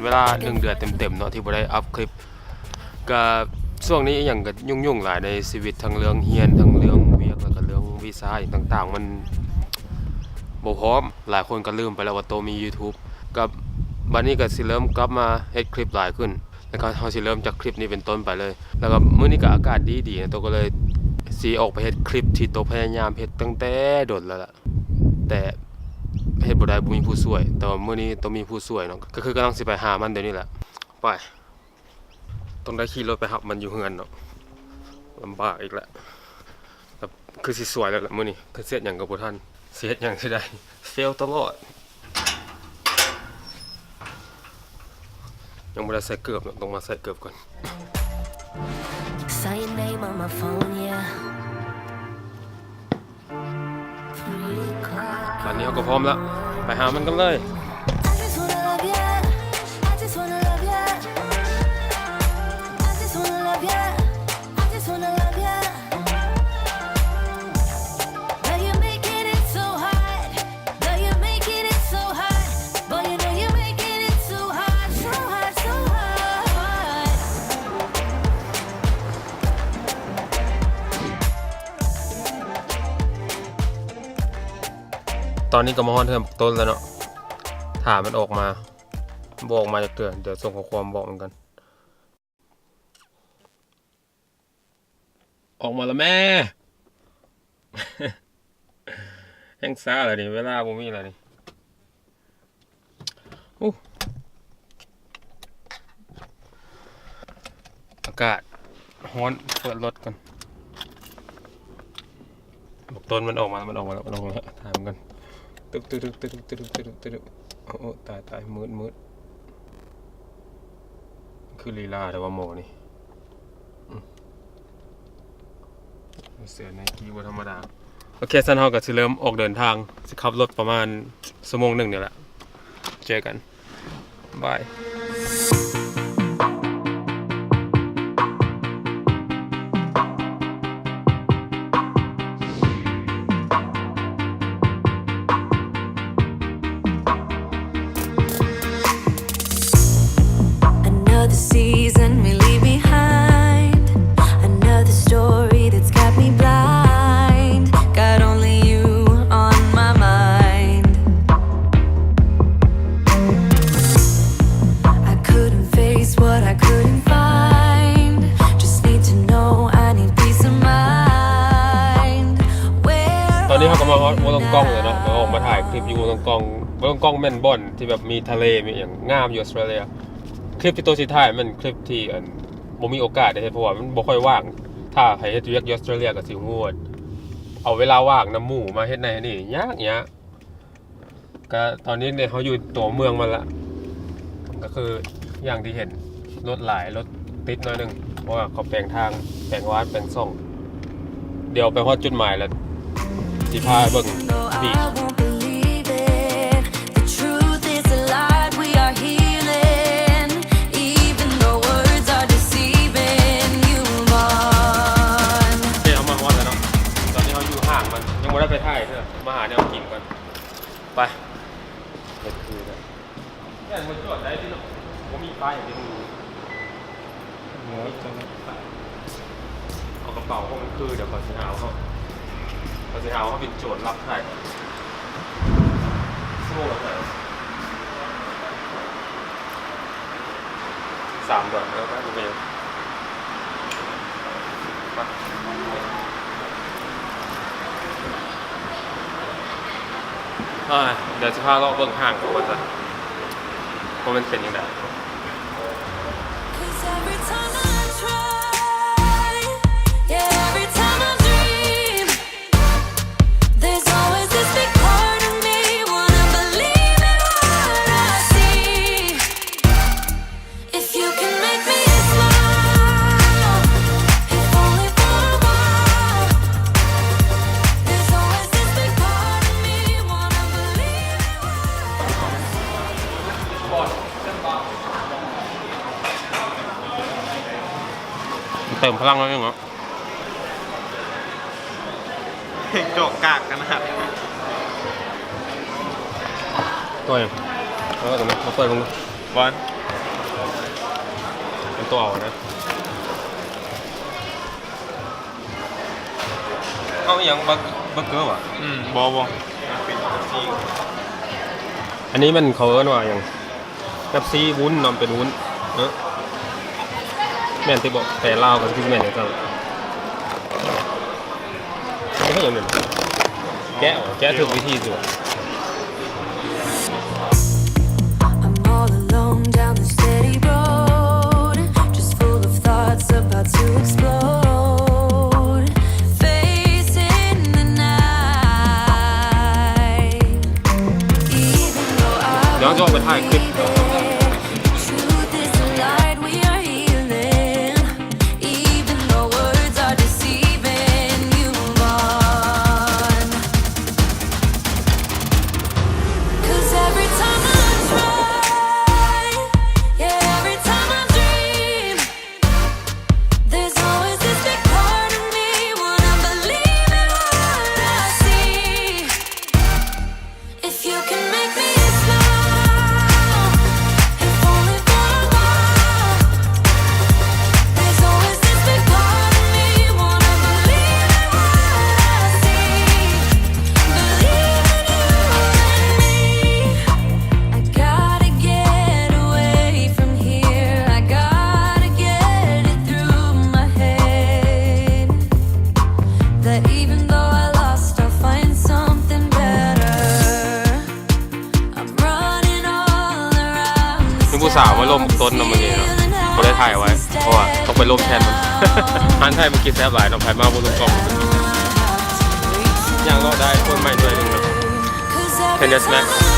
เวลา1 เดือนเต็มๆเนาะที่บ่ได้อัพคลิปก็ช่วงนี้อย่างก็ยุ่งๆหลายในชีวิตทั้งเรื่องเรียนทั้งเรื่องเวียกแล้วก็เรื่องวีซ่าอีกต่างๆมันบ่พร้อมหลายคนก็ลืมไปแล้วว่าโตมี YouTube กับบัดนี้ก็สิเริ่มกลับมาเฮ็ดคลิปหลายขึ้นแล้วก็เฮาสิเริ่มจากคลิปนี้เป็นต้นไปเลยแล้วก็มื้อนี้ก็อากาศดีๆนะโตก็เลยสิออกไปเฮ็ดคลิปที่โตพยายามเฮ็ดตั้งแต่โดนแล้วล่ะแต่เฮ็ดบ่ได้บ่มีผู้ช่วยแต่ว่ามื้อนี้ต้องมีผู้ช่วยเนาะก็คือกำลังสิไปหามันเดี๋ยวนี้แหละไปต้องได้ขี่รถไปรับมันอยู่เฮือนเนาะลำบากอีกแล้วแบบคือสิสวยแล้วล่ะมื้อนี้คือเสร็จหยังก็บ่ทันเสร็จหยังสิได้เฟลตลอดยังบ่ได้ใส่เกือบเนาะต้องมาใส่เกือบก่อนตอนนี้เราก็พร้อมแล้วไปหามันกันเลยตอนนี้ก็มาฮอนเทิมต้นแล้วเนาะถามมันออกมาบอกมาจากเตือนเดี๋ยวส่งข้อความบอกเหมือนกันออกมาแล้วแม่ แห้งซ่าเลยนี่เวลาบ่มีอะไรนี่อากาศร้อนเปิดรถกันบอกต้นมันออกมาแล้วถามกันตึกโอ้ตายมืดคือลีลาแต่ว่าโมนี่เสือในกีบธรรมดาโอเคสันเฮาก็สิเริ่มออกเดินทางสิขับรถประมาณ1 ชั่วโมงเนี่ยแหละเจอกันบายseason we leave behind another story that's got me blind got only you on my mind I couldn't face what I couldn't find just need to know I need peace of mind ตอนนี้เขาก็มาวัดตรงกล้องเลยเนาะออกมาถ่ายคลิปอยู่ตรงกล้องแม่นบอนที่แบบมีทะเลมีอย่างงามอยู่ออสเตรเลียคลิปที่ตัวสุดท้ายมันคลิปที่บ่มีโอกาสได้เฮ็ดเพราะว่ามันบ่ค่อยว่างถ้าให้เฮ็ดเวียกออสเตรเลียก็สิฮู้เอาเวลาว่างนำหมู่มาเฮ็ดในนี่ยากก็ตอนนี้เนี่ยเขาอยู่ตัวเมืองมันละก็คืออย่างที่เห็นรถหลายรถติดหน่อยนึงเพราะว่าเขาแปลงทางแปลงวาดแปลงซ่องเดี๋ยวไปฮอดจุดหมายแล้วสิพาเบิ่งบีชยังไม่ได้ไปถ่ายเถอะมาหาแนวกินก่อนไปเด็ดคือเลยเนี่ยมันจอดได้ที่เนาะผมมีป้ายอย่างที่ดูเอากระเป๋าเขามันคือเดี๋ยวเขาจะเอาเขาเป็นโจทย์รับถ่ายโซ่เลย$3แล้วก็ดูไปเดี๋ยวจะพาเราเบิ่งห่างก่อนว่ามันเป็นยังไงเติมพลังแล้วยังเหรอโจกกากกันนะครับตัวเองแล้วก็ตรงนี้มาเปิดลงบอล ตัวเอานะเอาอหย่างบักเกอร์วะ บอบอ อันนี้มันเขาเอิ้นว่าอย่างกับซีวุ้นนำเป็นวุ้นเนอะแม่นที่บอกแต่ลาวกับที่แม่นเนี่ยก็ไม่ใช่อย่างนั้นแกะถูกวิธีสิวะ I'm all alone down the steady road, just full of thoughts about to explode. Facing the night, even though I เดี๋ยวจะออกไปถ่ายคลิป truth is the light we are healing. Even though words are deceiving, you move on. 'Cause every time I try, yeah, every time I dream, there's always this big part of me wanna believe in what I see. If you can make me smile, if only for a while, there's always this big part of me wanna believe in what I see. Believe in you and me. I gotta get away from here. I gotta get it through my head that even though I lost, I'll find something better. I'm running all around มีผู้สาวมาล่มต้นนำมาเนี่ยเนาะเขาได้ถ่ายไว้เพราะว่าต้องไปล่มแทนมัน ฮันไทยเมื่อกี้แซ่บหลายน้องไผ่มาบนลูกกล้องอย่างเราได้คนใหม่ด้วยหนึงเนาะ 'Cause Can you every smack? time I